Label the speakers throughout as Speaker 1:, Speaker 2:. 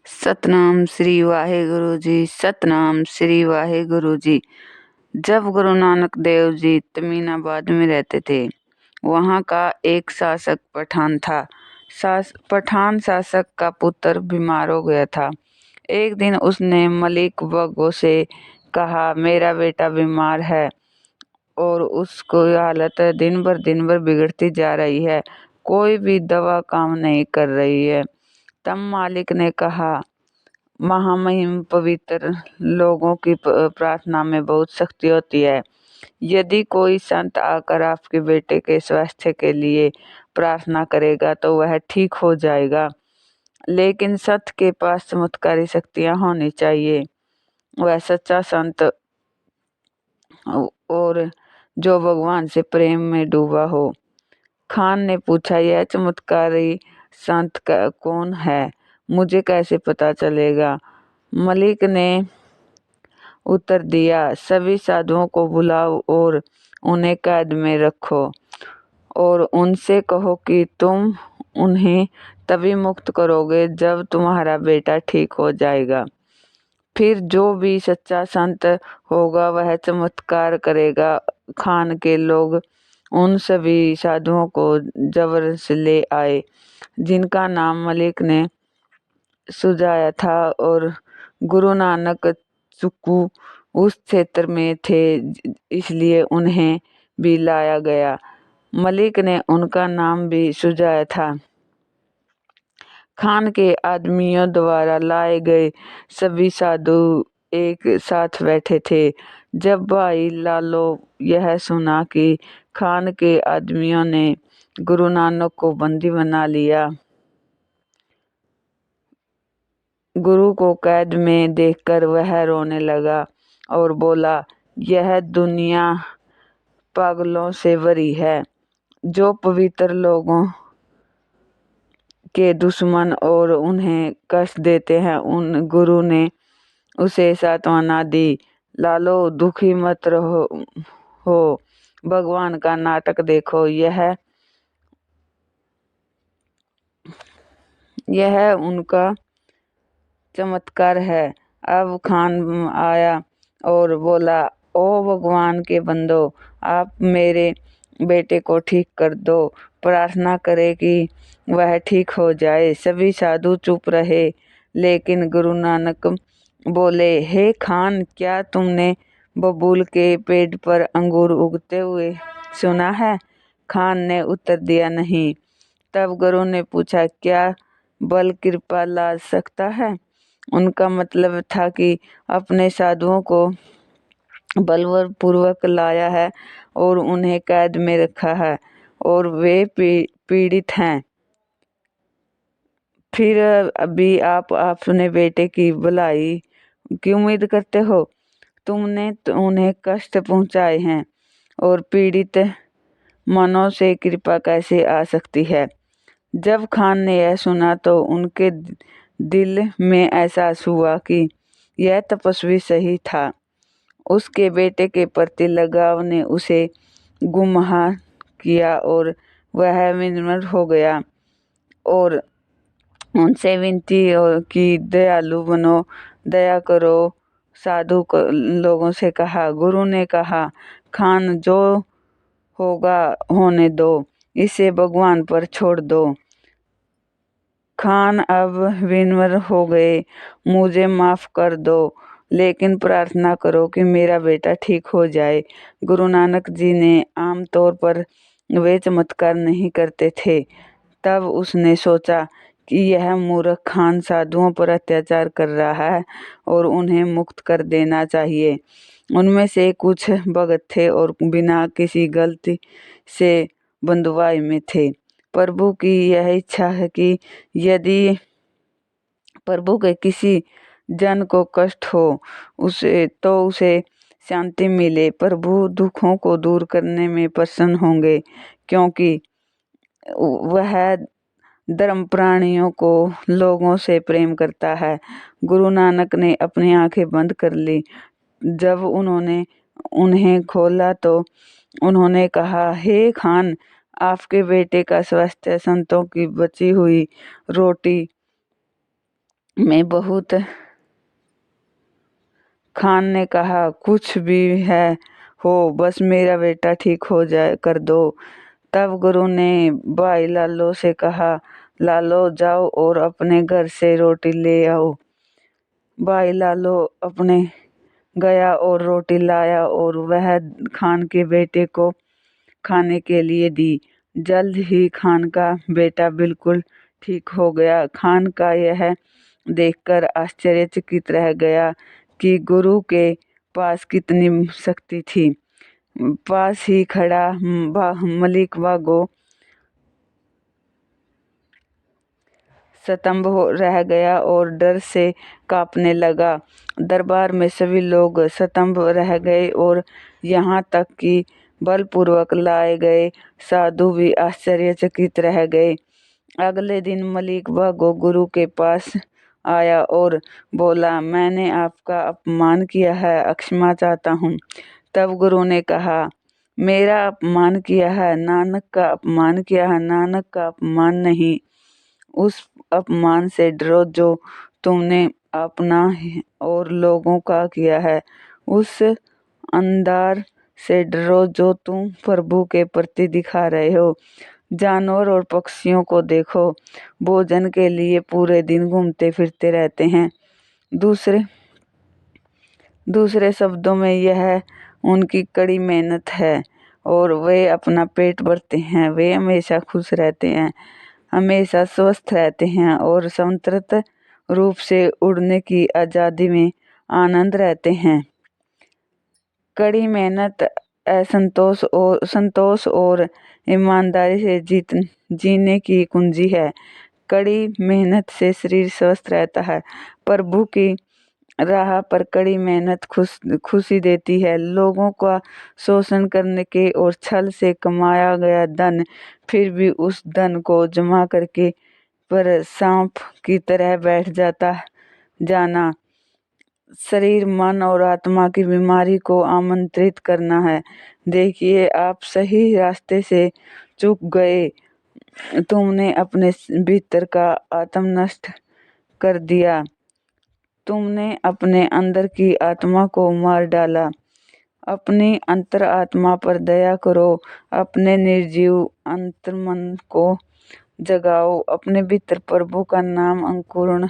Speaker 1: सतनाम श्री वाहेगुरु जी। सतनाम श्री वाहेगुरु जी। जब गुरु नानक देव जी तमीनाबाद में रहते थे, वहाँ का एक शासक पठान था। पठान शासक का पुत्र बीमार हो गया था। एक दिन उसने मलिक बग्गो से कहा, मेरा बेटा बीमार है और उसको हालत दिन भर बिगड़ती जा रही है। कोई भी दवा काम नहीं कर रही है। तब मालिक ने कहा, महामहिम पवित्र लोगों की प्रार्थना में बहुत शक्ति होती है। यदि कोई संत आकर आपके बेटे के स्वास्थ्य के लिए प्रार्थना करेगा तो वह ठीक हो जाएगा, लेकिन संत के पास चमत्कारी शक्तियां होनी चाहिए। वह सच्चा संत और जो भगवान से प्रेम में डूबा हो। खान ने पूछा, यह चमत्कारी संत कौन है? मुझे कैसे पता चलेगा? मलिक ने उत्तर दिया, सभी साधुओं को बुलाओ और उन्हें कैद में रखो और उनसे कहो कि तुम उन्हें तभी मुक्त करोगे जब तुम्हारा बेटा ठीक हो जाएगा। फिर जो भी सच्चा संत होगा वह चमत्कार करेगा। खान के लोग उन सभी साधुओं को जबर से ले आए जिनका नाम मलिक ने सुझाया था, और गुरु नानक चुक्कू उस क्षेत्र में थे, इसलिए उन्हें भी लाया गया। मलिक ने उनका नाम भी सुझाया था। खान के आदमियों द्वारा लाए गए सभी साधु एक साथ बैठे थे। जब भाई लालो यह सुना कि खान के आदमियों ने गुरु नानक को बंदी बना लिया, गुरु को कैद में देखकर वह रोने लगा और बोला, यह दुनिया पागलों से भरी है। जो पवित्र लोगों के दुश्मन और उन्हें कष्ट देते हैं, उन गुरु ने उसे सांत्वना दी। लालो, दुखी मत हो, भगवान का नाटक देखो। यह उनका चमत्कार है। अब खान आया और बोला, ओ भगवान के बंदो, आप मेरे बेटे को ठीक कर दो। प्रार्थना करे कि वह ठीक हो जाए। सभी साधु चुप रहे, लेकिन गुरु नानक बोले, हे खान, क्या तुमने बबूल के पेड़ पर अंगूर उगते हुए सुना है? खान ने उत्तर दिया, नहीं। तब गुरु ने पूछा, क्या बल कृपा ला सकता है? उनका मतलब था कि अपने साधुओं को बलपूर्वक लाया है और उन्हें कैद में रखा है और वे पीड़ित हैं। फिर अभी आप अपने बेटे की भलाई की उम्मीद करते हो? तुमने उन्हें कष्ट पहुंचाए हैं और पीड़ित मनों से कृपा कैसे आ सकती है? जब खान ने यह सुना तो उनके दिल में एहसास हुआ कि यह तपस्वी सही था। उसके बेटे के प्रति लगाव ने उसे गुमराह किया और वह विनम्र हो गया और उनसे विनती की, दयालु बनो, दया करो। साधु लोगों से कहा। गुरु ने कहा, खान, जो होगा होने दो, इसे भगवान पर छोड़ दो। खान अब विनम्र हो गए, मुझे माफ कर दो, लेकिन प्रार्थना करो कि मेरा बेटा ठीक हो जाए। गुरु नानक जी ने आम तौर पर वे चमत्कार नहीं करते थे। तब उसने सोचा कि यह मूर्ख खान साधुओं पर अत्याचार कर रहा है और उन्हें मुक्त कर देना चाहिए। उनमें से कुछ भगत थे और बिना किसी गलती से बंधुआई में थे। प्रभु की यह इच्छा है कि यदि प्रभु के किसी जन को कष्ट हो उसे शांति मिले। प्रभु दुखों को दूर करने में प्रसन्न होंगे, क्योंकि वह धर्म प्राणियों को लोगों से प्रेम करता है। गुरु नानक ने अपनी आंखें बंद कर ली। जब उन्होंने उन्हें खोला तो उन्होंने कहा, हे खान, आपके बेटे का स्वास्थ्य संतों की बची हुई रोटी में बहुत खान ने कहा, कुछ भी है हो, बस मेरा बेटा ठीक हो जाए कर दो। तब गुरु ने भाई लालो से कहा, लालो जाओ और अपने घर से रोटी ले आओ। भाई लालो अपने गया और रोटी लाया और वह खान के बेटे को खाने के लिए दी। जल्द ही खान का बेटा बिल्कुल ठीक हो गया। खान का यह देखकर आश्चर्यचकित रह गया कि गुरु के पास कितनी शक्ति थी। पास ही खड़ा मलिक बागो स्तंभ रह गया और डर से कांपने लगा। दरबार में सभी लोग स्तंभ रह गए और यहाँ तक कि बलपूर्वक लाए गए साधु भी आश्चर्यचकित रह गए। अगले दिन मलिक बागो गुरु के पास आया और बोला, मैंने आपका अपमान किया है, क्षमा चाहता हूँ। तब गुरु ने कहा, मेरा अपमान किया है, नानक का अपमान किया है, नानक का अपमान नहीं। उस अपमान से डरो जो तुमने अपना और लोगों का किया है। उस अंधार से डरो जो तुम प्रभु के प्रति दिखा रहे हो। जानवर और पक्षियों को देखो, भोजन के लिए पूरे दिन घूमते फिरते रहते हैं। दूसरे शब्दों में यह उनकी कड़ी मेहनत है और वे अपना पेट भरते हैं। वे हमेशा खुश रहते हैं, हमेशा स्वस्थ रहते हैं और स्वतंत्र रूप से उड़ने की आज़ादी में आनंद रहते हैं। कड़ी मेहनत संतोष और ईमानदारी से जीने की कुंजी है। कड़ी मेहनत से शरीर स्वस्थ रहता है। प्रभु की राह पर कड़ी मेहनत खुशी देती है। लोगों का शोषण करने के और छल से कमाया गया धन फिर भी उस धन को जमा करके पर सांप की तरह बैठ जाना शरीर, मन और आत्मा की बीमारी को आमंत्रित करना है। देखिए, आप सही रास्ते से चूक गए। तुमने अपने भीतर का आत्म नष्ट कर दिया। तुमने अपने अंदर की आत्मा को मार डाला। अपनी अंतर आत्मा पर दया करो। अपने निर्जीव अंतर्मन को जगाओ। अपने भीतर प्रभु का नाम अंकुरण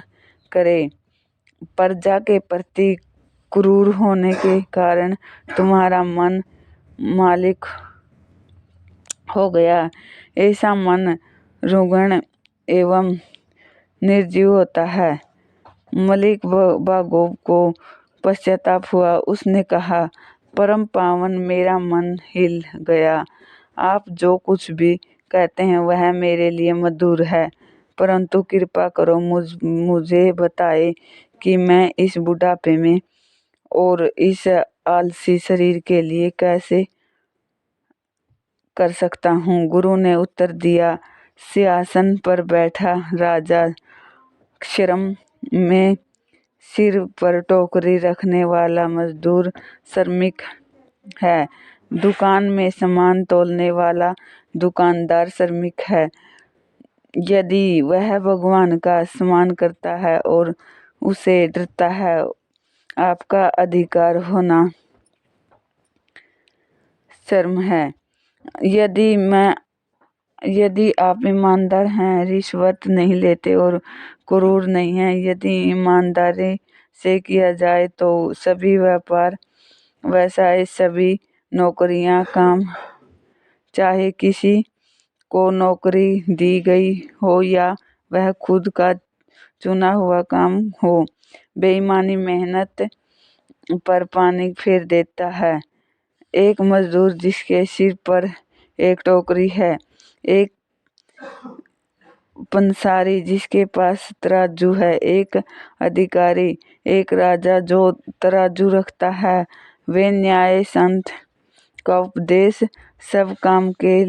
Speaker 1: करे। प्रजा के प्रति क्रूर होने के कारण तुम्हारा मन मालिक हो गया। ऐसा मन रुग्ण एवं निर्जीव होता है। मलिक बागो को पश्चाताप हुआ। उसने कहा, परम पावन, मेरा मन हिल गया। आप जो कुछ भी कहते हैं वह मेरे लिए मधुर है, परंतु कृपा करो मुझे बताए कि मैं इस बुढ़ापे में और इस आलसी शरीर के लिए कैसे कर सकता हूँ। गुरु ने उत्तर दिया, सिंहासन पर बैठा राजा श्रम में सिर पर टोकरी रखने वाला मजदूर श्रमिक है। दुकान में सामान तोलने वाला दुकानदार श्रमिक है। यदि वह भगवान का सम्मान करता है और उसे डरता है, आपका अधिकार होना शर्म है। यदि आप ईमानदार हैं, रिश्वत नहीं लेते और क्रूर नहीं हैं, यदि ईमानदारी से किया जाए तो सभी व्यापार, व्यवसाय, सभी नौकरियां, काम, चाहे किसी को नौकरी दी गई हो या वह खुद का चुना हुआ काम हो, बेईमानी मेहनत पर पानी फेर देता है। एक मजदूर जिसके सिर पर एक टोकरी है, एक पंसारी जिसके पास तराजू है, एक अधिकारी, एक राजा जो तराजू रखता है, वे न्याय, संत का उपदेश, सब काम के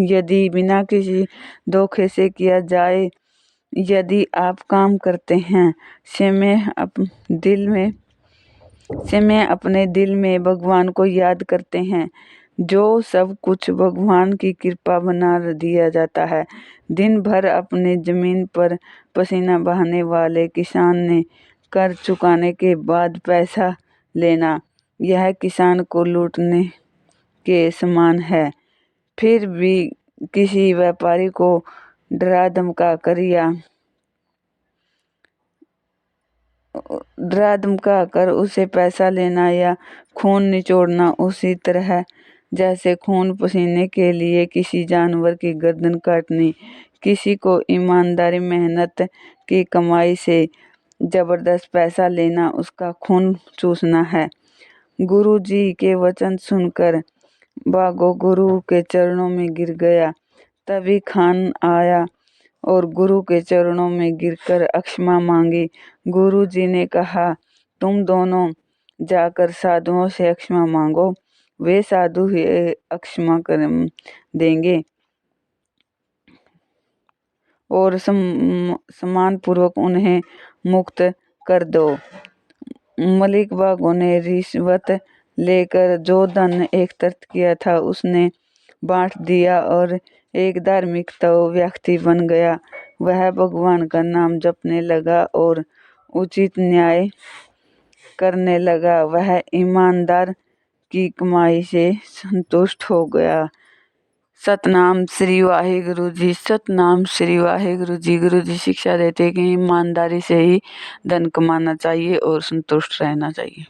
Speaker 1: यदि बिना किसी धोखे से किया जाए, यदि आप काम करते हैं, से मैं अपने दिल में भगवान को याद करते हैं, जो सब कुछ भगवान की कृपा बना दिया जाता है। दिन भर अपने जमीन पर पसीना बहाने वाले किसान ने कर चुकाने के बाद पैसा लेना, यह किसान को लूटने के समान है। फिर भी किसी व्यापारी को डरा धमका कर उसे पैसा लेना या खून निचोड़ना उसी तरह जैसे खून पसीने के लिए किसी जानवर की गर्दन काटनी, किसी को ईमानदारी मेहनत की कमाई से जबरदस्त पैसा लेना उसका खून चूसना है। गुरु जी के वचन सुनकर भागो गुरु के चरणों में गिर गया। तभी खान आया और गुरु के चरणों में गिरकर क्षमा मांगी। गुरु जी ने कहा, तुम दोनों जाकर साधुओं से क्षमा मांगो, वे साधु ही क्षमा कर देंगे और सम्मान पूर्वक उन्हें मुक्त कर दो। मलिक बागों ने रिश्वत लेकर जो धन एकत्रित किया था उसने बांट दिया और एक धार्मिक तो व्यक्ति बन गया। वह भगवान का नाम जपने लगा और उचित न्याय करने लगा। वह ईमानदार की कमाई से संतुष्ट हो गया। सतनाम श्री वाहिगुरु जी। सतनाम श्री वाहिगुरु जी। गुरु जी शिक्षा देते कि ईमानदारी से ही धन कमाना चाहिए और संतुष्ट रहना चाहिए।